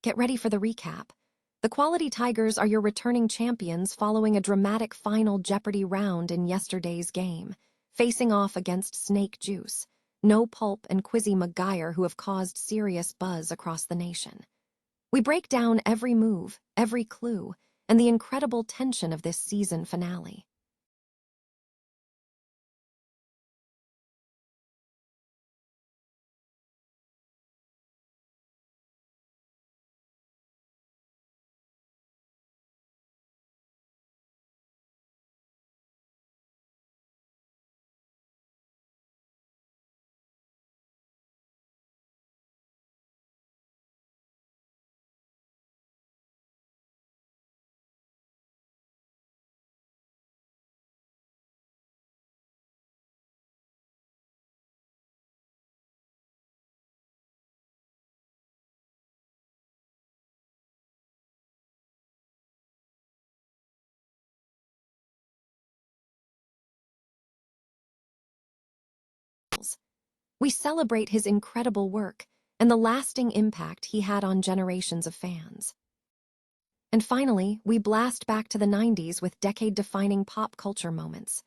Get ready for the recap. The Quality Tigers are your returning champions following a dramatic final Jeopardy round in yesterday's game, facing off against Snake Juice, No Pulp, and Quizzy McGuire, who have caused serious buzz across the nation. We break down every move, every clue, and the incredible tension of this season finale. We celebrate his incredible work and the lasting impact he had on generations of fans. And finally, we blast back to the 90s with decade-defining pop culture moments.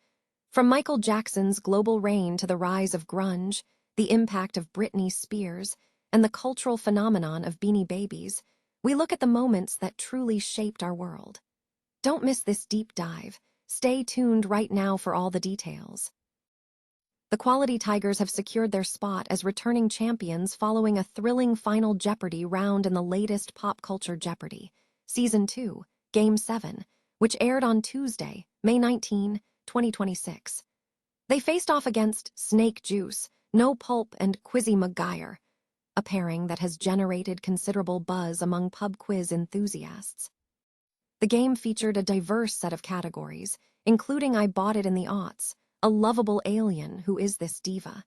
From Michael Jackson's global reign to the rise of grunge, the impact of Britney Spears, and the cultural phenomenon of Beanie Babies, we look at the moments that truly shaped our world. Don't miss this deep dive. Stay tuned right now for all the details. The Quality Tigers have secured their spot as returning champions following a thrilling final Jeopardy round in the latest pop culture Jeopardy, Season 2, Game 7, which aired on Tuesday, May 19, 2026. They faced off against Snake Juice, No Pulp, and Quizzy McGuire, a pairing that has generated considerable buzz among pub quiz enthusiasts. The game featured a diverse set of categories, including I Bought It in the Aughts, A Lovable Alien, Who Is This Diva?,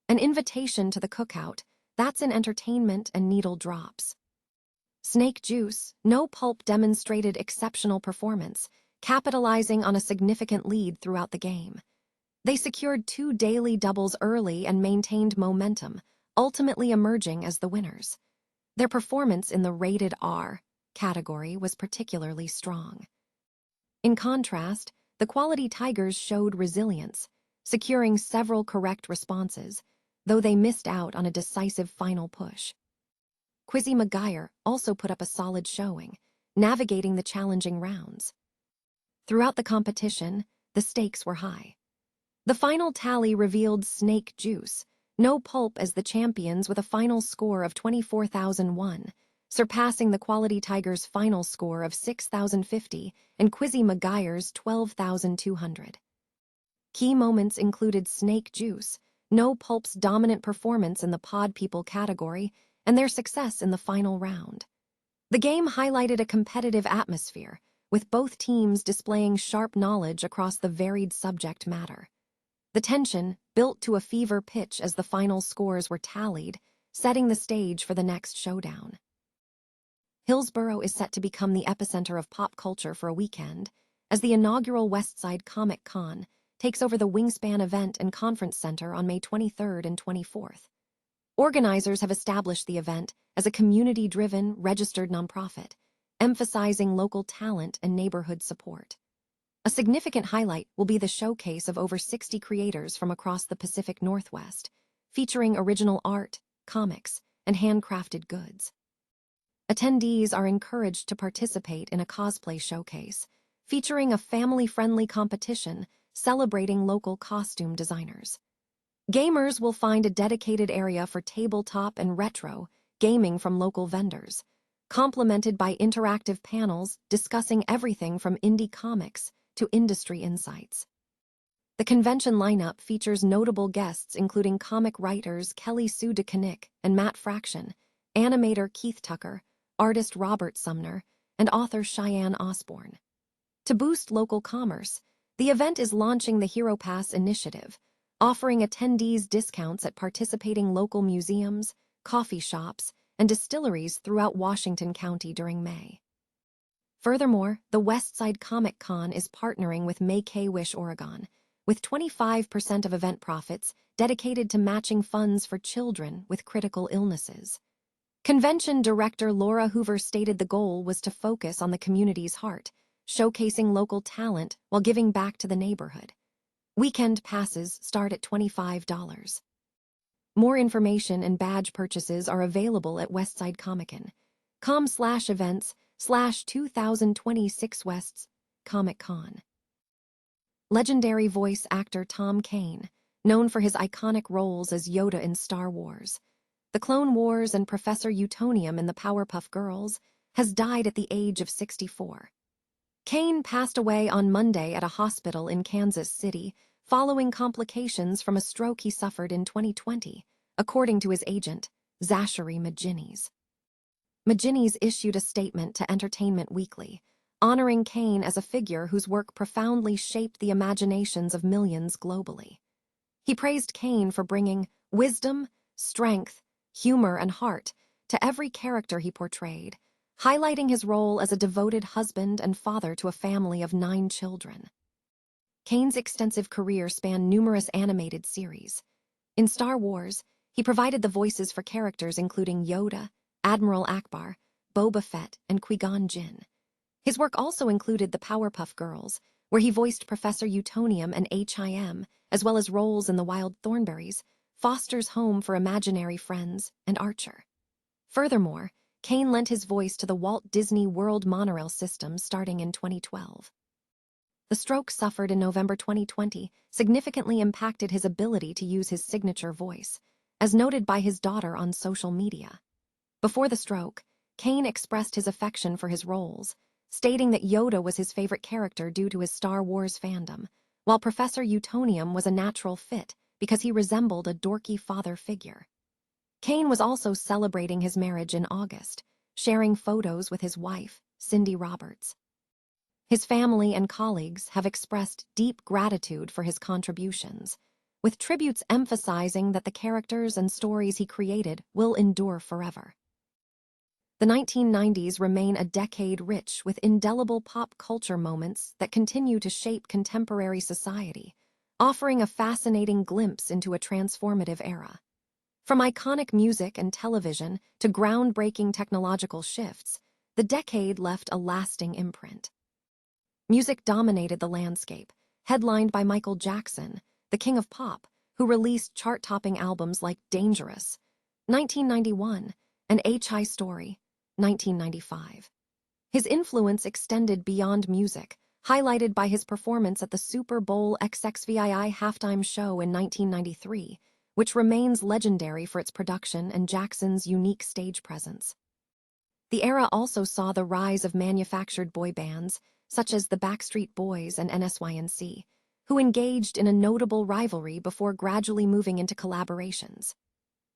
An Invitation to the Cookout, That's in Entertainment, and Needle Drops. Snake Juice, No Pulp demonstrated exceptional performance, capitalizing on a significant lead throughout the game. They secured 2 daily doubles early and maintained momentum, ultimately emerging as the winners. Their performance in the Rated R category was particularly strong. In contrast, the Quality Tigers showed resilience, securing several correct responses, though they missed out on a decisive final push. Quizzy McGuire also put up a solid showing, navigating the challenging rounds. Throughout the competition, the stakes were high. The final tally revealed Snake Juice, No Pulp as the champions with a final score of 24,001, surpassing the Quality Tigers' final score of 6,050 and Quizzy McGuire's 12,200. Key moments included Snake Juice, No Pulp's dominant performance in the Pod People category, and their success in the final round. The game highlighted a competitive atmosphere, with both teams displaying sharp knowledge across the varied subject matter. The tension built to a fever pitch as the final scores were tallied, setting the stage for the next showdown. Hillsboro is set to become the epicenter of pop culture for a weekend, as the inaugural Westside Comic Con takes over the Wingspan event and conference center on May 23rd and 24th. Organizers have established the event as a community-driven, registered nonprofit, emphasizing local talent and neighborhood support. A significant highlight will be the showcase of over 60 creators from across the Pacific Northwest, featuring original art, comics, and handcrafted goods. Attendees are encouraged to participate in a cosplay showcase, featuring a family-friendly competition celebrating local costume designers. Gamers will find a dedicated area for tabletop and retro gaming from local vendors, complemented by interactive panels discussing everything from indie comics to industry insights. The convention lineup features notable guests including comic writers Kelly Sue DeConnick and Matt Fraction, animator Keith Tucker, artist Robert Sumner, and author Cheyenne Osborne. To boost local commerce, the event is launching the Hero Pass initiative, offering attendees discounts at participating local museums, coffee shops, and distilleries throughout Washington County during May. Furthermore, the Westside Comic Con is partnering with Make-A-Wish Oregon, with 25% of event profits dedicated to matching funds for children with critical illnesses. Convention director Laura Hoover stated the goal was to focus on the community's heart, showcasing local talent while giving back to the neighborhood. Weekend passes start at $25. More information and badge purchases are available at Westside Comic Con. com/events/2026 West's Comic Con. Legendary voice actor Tom Kane, known for his iconic roles as Yoda in Star Wars, The Clone Wars, and Professor Utonium in the Powerpuff Girls, has died at the age of 64. Kane passed away on Monday at a hospital in Kansas City following complications from a stroke he suffered in 2020, according to his agent, Zachary Maginnis. Maginnis issued a statement to Entertainment Weekly, honoring Kane as a figure whose work profoundly shaped the imaginations of millions globally. He praised Kane for bringing wisdom, strength, humor, and heart to every character he portrayed, highlighting his role as a devoted husband and father to a family of 9 children. Kane's extensive career spanned numerous animated series. In Star Wars, he provided the voices for characters including Yoda, Admiral Akbar, Boba Fett, and Qui-Gon Jinn. His work also included the Powerpuff Girls, where he voiced Professor Utonium and HIM, as well as roles in The Wild Thornberrys, Foster's Home for Imaginary Friends, and Archer. Furthermore, Kane lent his voice to the Walt Disney World monorail system starting in 2012. The stroke suffered in November 2020 significantly impacted his ability to use his signature voice, as noted by his daughter on social media. Before the stroke, Kane expressed his affection for his roles, stating that Yoda was his favorite character due to his Star Wars fandom, while Professor Utonium was a natural fit because he resembled a dorky father figure. Kane was also celebrating his marriage in August, sharing photos with his wife, Cindy Roberts. His family and colleagues have expressed deep gratitude for his contributions, with tributes emphasizing that the characters and stories he created will endure forever. The 1990s remain a decade rich with indelible pop culture moments that continue to shape contemporary society, offering a fascinating glimpse into a transformative era. From iconic music and television to groundbreaking technological shifts, the decade left a lasting imprint. Music dominated the landscape, headlined by Michael Jackson, the king of pop, who released chart-topping albums like Dangerous, 1991, and H.I. Story, 1995. His influence extended beyond music, highlighted by his performance at the Super Bowl XXVII halftime show in 1993, which remains legendary for its production and Jackson's unique stage presence. The era also saw the rise of manufactured boy bands, such as the Backstreet Boys and NSYNC, who engaged in a notable rivalry before gradually moving into collaborations.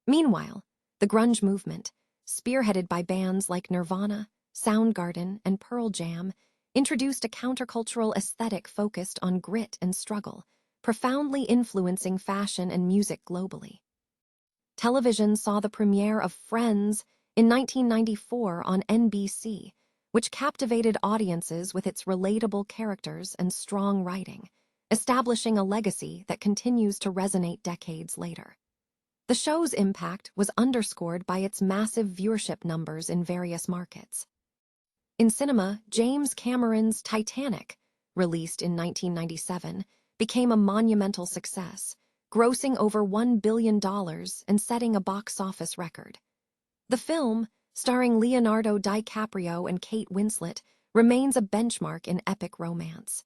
Meanwhile, the grunge movement, spearheaded by bands like Nirvana, Soundgarden, and Pearl Jam, introduced a countercultural aesthetic focused on grit and struggle, profoundly influencing fashion and music globally. Television saw the premiere of Friends in 1994 on NBC, which captivated audiences with its relatable characters and strong writing, establishing a legacy that continues to resonate decades later. The show's impact was underscored by its massive viewership numbers in various markets. In cinema, James Cameron's Titanic, released in 1997, became a monumental success, grossing over $1 billion and setting a box office record. The film, starring Leonardo DiCaprio and Kate Winslet, remains a benchmark in epic romance.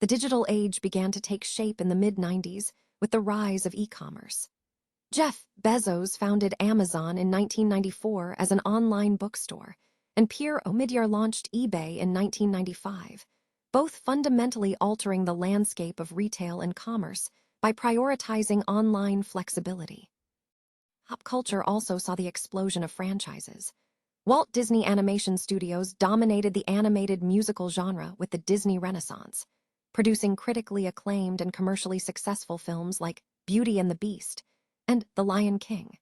The digital age began to take shape in the mid-90s with the rise of e-commerce. Jeff Bezos founded Amazon in 1994 as an online bookstore, and Pierre Omidyar launched eBay in 1995, both fundamentally altering the landscape of retail and commerce by prioritizing online flexibility. Pop culture also saw the explosion of franchises. Walt Disney Animation Studios dominated the animated musical genre with the Disney Renaissance, producing critically acclaimed and commercially successful films like Beauty and the Beast and The Lion King.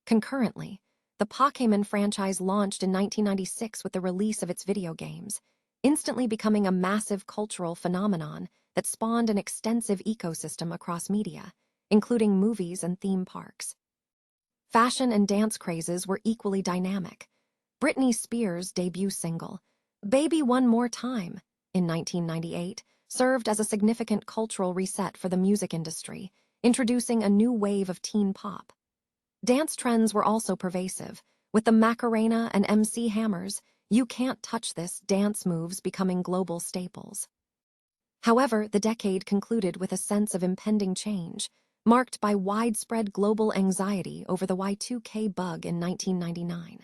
Concurrently, the Pokémon franchise launched in 1996 with the release of its video games, instantly becoming a massive cultural phenomenon that spawned an extensive ecosystem across media, including movies and theme parks. fashion and dance crazes were equally dynamic. Britney Spears' debut single, Baby One More Time, in 1998, served as a significant cultural reset for the music industry, introducing a new wave of teen pop. Dance trends were also pervasive, with the Macarena and MC Hammer's "You Can't Touch This" dance moves becoming global staples. However, the decade concluded with a sense of impending change, marked by widespread global anxiety over the Y2K bug in 1999.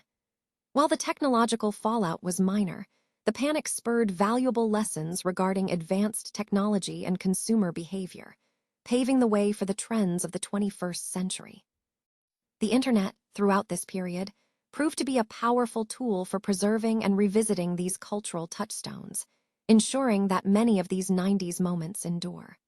While the technological fallout was minor, the panic spurred valuable lessons regarding advanced technology and consumer behavior, paving the way for the trends of the 21st century. The internet, throughout this period, proved to be a powerful tool for preserving and revisiting these cultural touchstones, ensuring that many of these 90s moments endure.